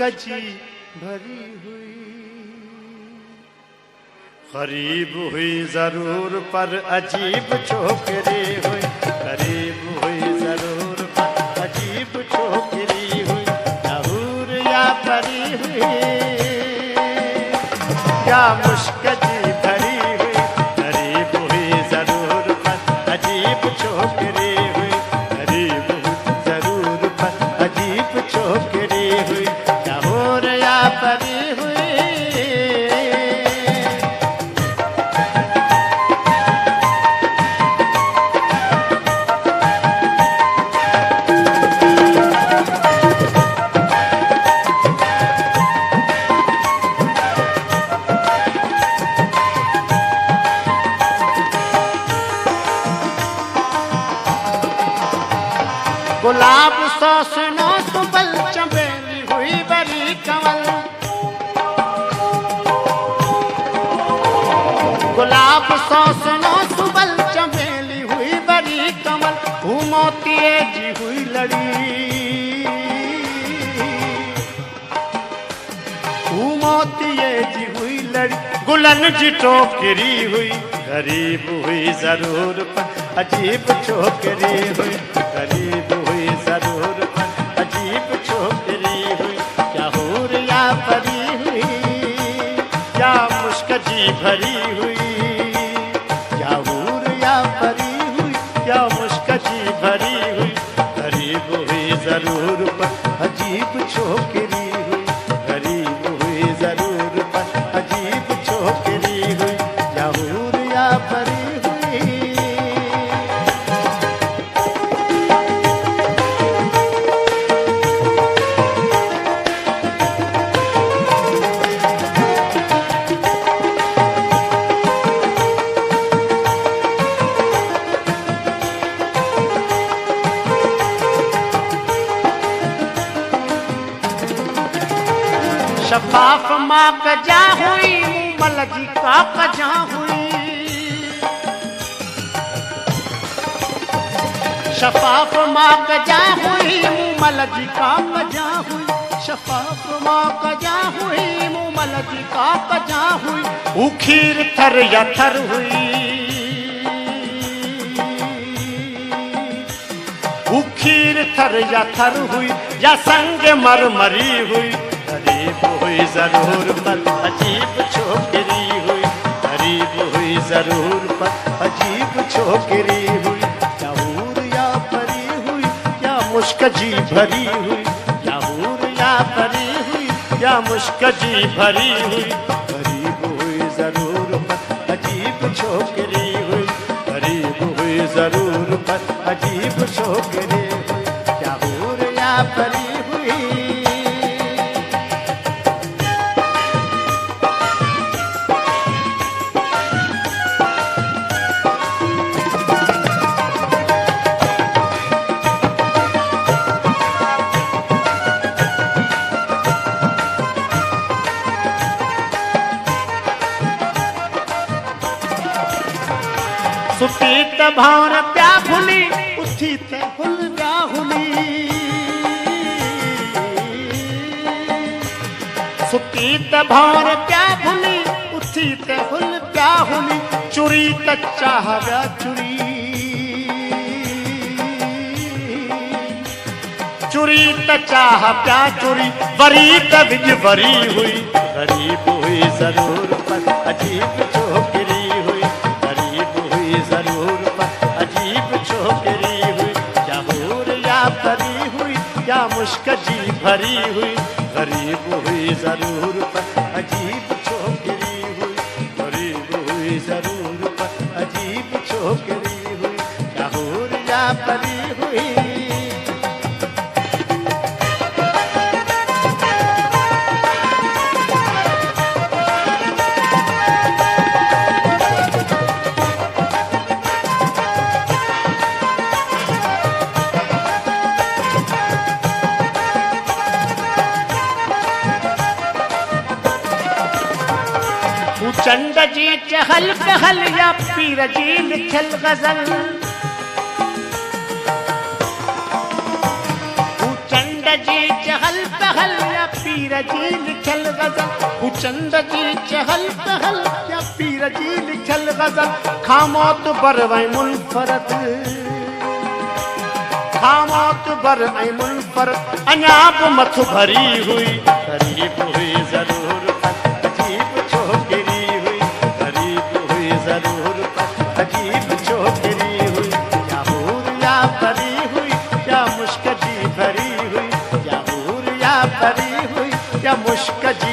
मुश्कजी भरी हुई। गरीब हुई जरूर पर अजीब छोकरी हुई, गरीब हुई जरूर पर अजीब छोकरी हुई। या हूर या परी हुई, या मुश्कजी भरी हुई, गरीब हुई जरूर पर अजीब छोकरी हुई, गरीब हुई जरूर पर अजीब छोकरी हुई। या हूर या परी हुई। गुलाब सोसनो सुबल चमेली हुई बड़ी कमल, गुलाब सोसनो सुबल चमेली हुई बड़ी कमल। मोतिये जी हुई लड़ी, मोतिये जी हुई लड़ी। गुलन जी टोकरी हुई, गरीब हुई जरूर पर अजीब छोकरी हुई, गरीब हुई जरूर पर अजीब छोकरी हुई। क्या हूर या परी हुई, क्या मुश्कजी भरी हुई। क्या हूर या परी हुई, क्या मुश्कजी भरी हुई। गरीब हुई जरूर पर अजीब छोकरी हुई, गरीब हुई जरूर पर अजीब छोकरी हुई। क्या हूर या परी हुई। शफाफ माँ कजा हुई, मूमल जी का कजा हुई। शफाफ माँ कजा हुई, मूमल जी का कजा हुई। शफाफ माँ कजा हुई, मूमल जी का कजा हुई। उखीर थर या थर हुई, उखीर थर या थर हुई। या संग मरमरी हुई, गरीब हुई जरूर पर अजीब छोकरी हुई, गरीब हुई जरूर पर अजीब छोकरी हुई। या हूर या परी हुई, या मुश्कजी भरी हुई। या हूर या परी हुई, या मुश्कजी भरी हुई। गरीब हुई जरूर पर अजीब छोकरी हुई, गरीब हुई जरूर पर अजीब छोकरी हुई। क्या हूर या परी हुई। सुती त भावर प्या भुली, उठी त हुल प्या हुली। सुती त भावर प्या भुली, उठी त हुल प्या हुली। चुरी त चाह व्या चुरी, चुरी त चाह प्या चुरी। वरी त विज वरी हुई, गरीब हुई जरूर पर अजीब छोकरी हुई, गरीब हुई जरूर पर अजीब छोकरी हुई। क्या हूर या परी हुई, क्या मुश्कजी भरी हुई। गरीब हुई जरूर पर अजीब छोकरी हुई, गरीब हुई जरूर पर अजीब छोकरी हुई। क्या हूर या परी हुई। चंद जी चहल पहल या पीर जी लिखल गजल। चंद जी चहल पहल या पीर पीर जी लिखल गजल हू चंद जी चहल पहल या पीर जी लिखल गजल खामोत बर वै मुनफरद खामोत बर ऐं मुनफरद अञा बि मथ भरी हुई ग़रीब हुई ज़रूर पर अजीब छोकिरी हुई ग़रीब हुई ज़रूर पर अजीब छोकिरी हुई या हूर या परी हुई या मुश्क जी भरी हुई या हूर या परी हुई या मुश्क जी